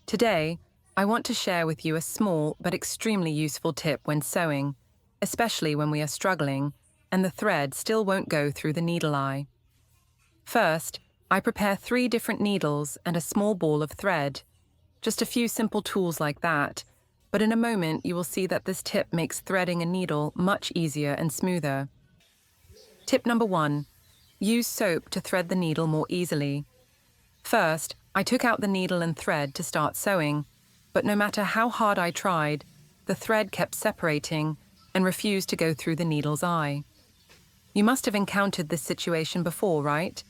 Today, I want to share with you a small but extremely useful tip when sewing, especially when we are struggling and the thread still won't go through the needle eye. First, I prepare 3 different needles and a small ball of thread. Just a few simple tools like that, but in a moment you will see that this tip makes threading a needle much easier and smoother. Tip number 1. Use soap to thread the needle more easily. First, I took out the needle and thread to start sewing, but no matter how hard I tried, the thread kept separating and refused to go through the needle's eye. You must have encountered this situation before, right?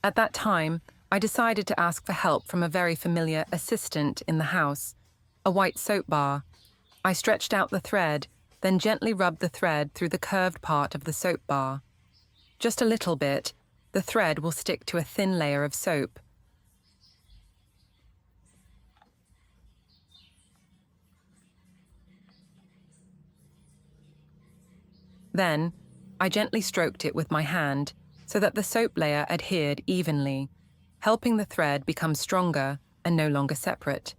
At that time, I decided to ask for help from a very familiar assistant in the house, a white soap bar. I stretched out the thread, then gently rubbed the thread through the curved part of the soap bar. Just a little bit, the thread will stick to a thin layer of soap. Then, I gently stroked it with my hand so that the soap layer adhered evenly, helping the thread become stronger and no longer separate.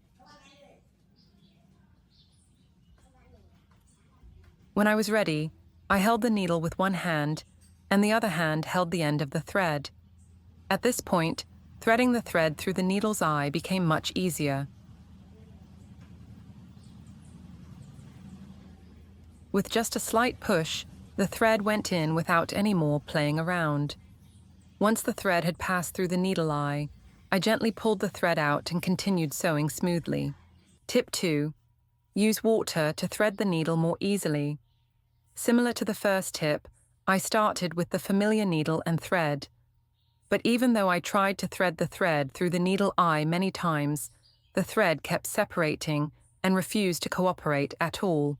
When I was ready, I held the needle with one hand, and the other hand held the end of the thread. At this point, threading the thread through the needle's eye became much easier. With just a slight push, the thread went in without any more playing around. Once the thread had passed through the needle eye, I gently pulled the thread out and continued sewing smoothly. Tip 2. Use water to thread the needle more easily. Similar to the first tip, I started with the familiar needle and thread. But even though I tried to thread the thread through the needle eye many times, the thread kept separating and refused to cooperate at all.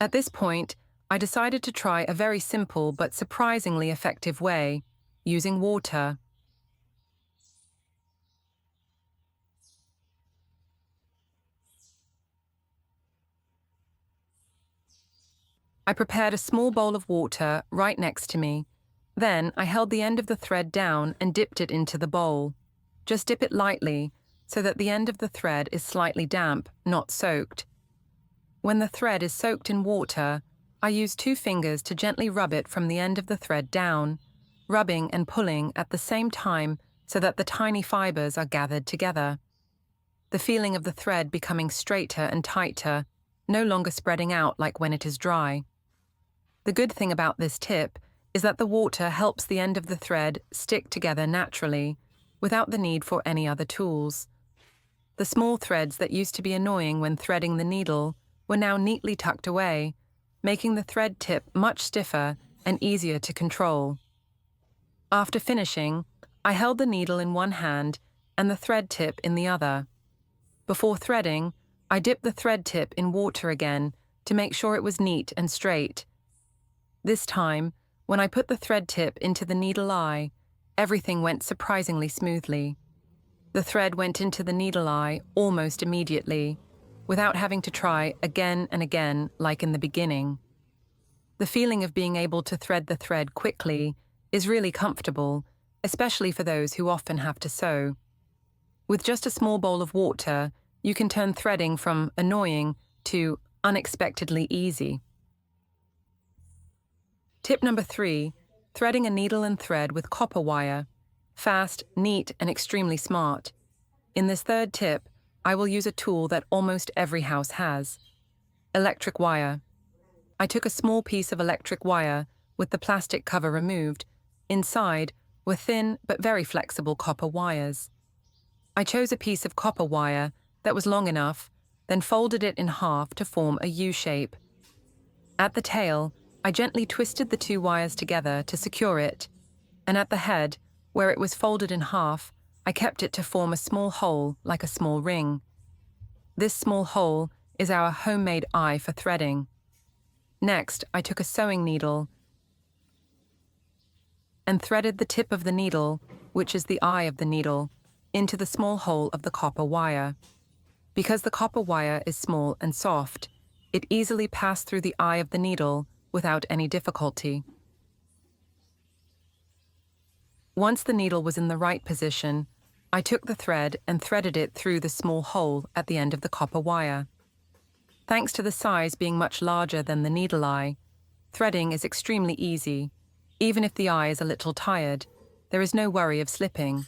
At this point, I decided to try a very simple but surprisingly effective way, using water. I prepared a small bowl of water right next to me. Then I held the end of the thread down and dipped it into the bowl. Just dip it lightly so that the end of the thread is slightly damp, not soaked. When the thread is soaked in water, I use 2 fingers to gently rub it from the end of the thread down, rubbing and pulling at the same time so that the tiny fibers are gathered together. The feeling of the thread becoming straighter and tighter, no longer spreading out like when it is dry. The good thing about this tip is that the water helps the end of the thread stick together naturally, without the need for any other tools. The small threads that used to be annoying when threading the needle were now neatly tucked away, making the thread tip much stiffer and easier to control. After finishing, I held the needle in one hand and the thread tip in the other. Before threading, I dipped the thread tip in water again to make sure it was neat and straight. This time, when I put the thread tip into the needle eye, everything went surprisingly smoothly. The thread went into the needle eye almost immediately, without having to try again and again like in the beginning. The feeling of being able to thread the thread quickly is really comfortable, especially for those who often have to sew. With just a small bowl of water, you can turn threading from annoying to unexpectedly easy. Tip number 3, threading a needle and thread with copper wire. Fast, neat, and extremely smart. In this third tip, I will use a tool that almost every house has: electric wire. I took a small piece of electric wire with the plastic cover removed. Inside were thin but very flexible copper wires. I chose a piece of copper wire that was long enough, then folded it in half to form a U shape. At the tail, I gently twisted the 2 wires together to secure it, and at the head, where it was folded in half, I kept it to form a small hole like a small ring. This small hole is our homemade eye for threading. Next, I took a sewing needle and threaded the tip of the needle, which is the eye of the needle, into the small hole of the copper wire. Because the copper wire is small and soft, it easily passed through the eye of the needle without any difficulty. Once the needle was in the right position, I took the thread and threaded it through the small hole at the end of the copper wire. Thanks to the size being much larger than the needle eye, threading is extremely easy. Even if the eye is a little tired, there is no worry of slipping.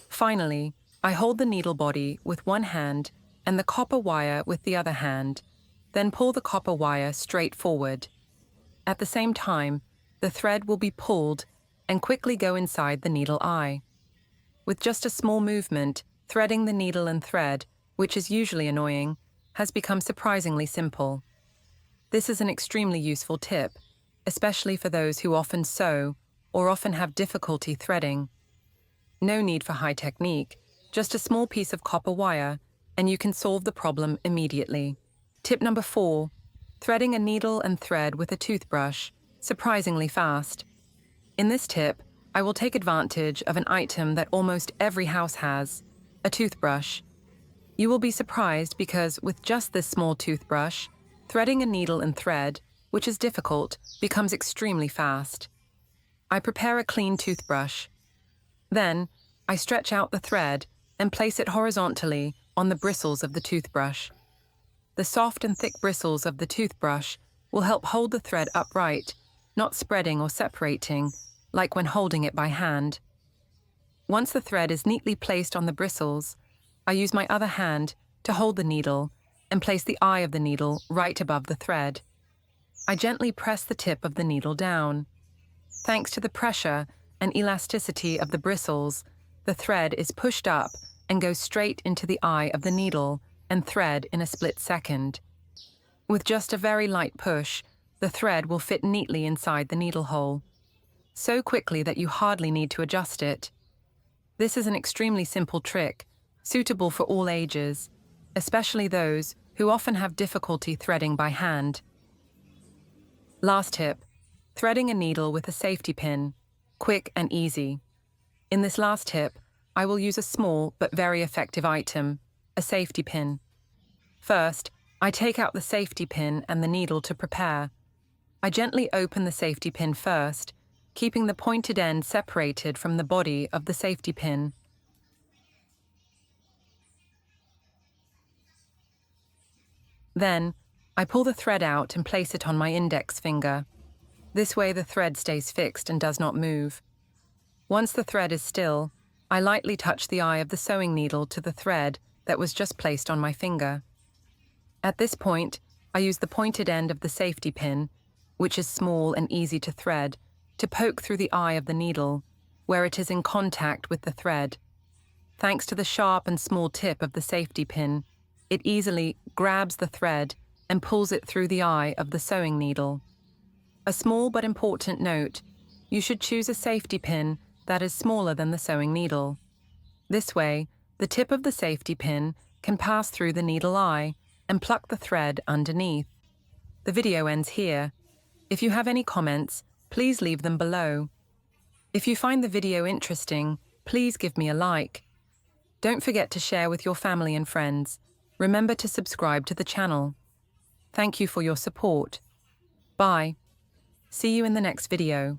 Finally, I hold the needle body with one hand and the copper wire with the other hand, then pull the copper wire straight forward. At the same time, the thread will be pulled and quickly go inside the needle eye. With just a small movement, threading the needle and thread, which is usually annoying, has become surprisingly simple. This is an extremely useful tip, especially for those who often sew or often have difficulty threading. No need for high technique, just a small piece of copper wire, and you can solve the problem immediately. Tip number 4, threading a needle and thread with a toothbrush, surprisingly fast. In this tip, I will take advantage of an item that almost every house has, a toothbrush. You will be surprised because with just this small toothbrush, threading a needle and thread, which is difficult, becomes extremely fast. I prepare a clean toothbrush. Then, I stretch out the thread and place it horizontally on the bristles of the toothbrush. The soft and thick bristles of the toothbrush will help hold the thread upright, not spreading or separating, like when holding it by hand. Once the thread is neatly placed on the bristles, I use my other hand to hold the needle and place the eye of the needle right above the thread. I gently press the tip of the needle down. Thanks to the pressure and elasticity of the bristles, the thread is pushed up and goes straight into the eye of the needle and thread in a split second. With just a very light push, the thread will fit neatly inside the needle hole, so quickly that you hardly need to adjust it. This is an extremely simple trick, suitable for all ages, especially those who often have difficulty threading by hand. Last tip, threading a needle with a safety pin, quick and easy. In this last tip, I will use a small but very effective item, a safety pin. First, I take out the safety pin and the needle to prepare. I gently open the safety pin first, keeping the pointed end separated from the body of the safety pin. Then, I pull the thread out and place it on my index finger. This way the thread stays fixed and does not move. Once the thread is still, I lightly touch the eye of the sewing needle to the thread that was just placed on my finger. At this point, I use the pointed end of the safety pin, which is small and easy to thread, to poke through the eye of the needle, where it is in contact with the thread. Thanks to the sharp and small tip of the safety pin, it easily grabs the thread and pulls it through the eye of the sewing needle. A small but important note, you should choose a safety pin that is smaller than the sewing needle. This way, the tip of the safety pin can pass through the needle eye and pluck the thread underneath. The video ends here. If you have any comments, please leave them below. If you find the video interesting, please give me a like. Don't forget to share with your family and friends. Remember to subscribe to the channel. Thank you for your support. Bye. See you in the next video.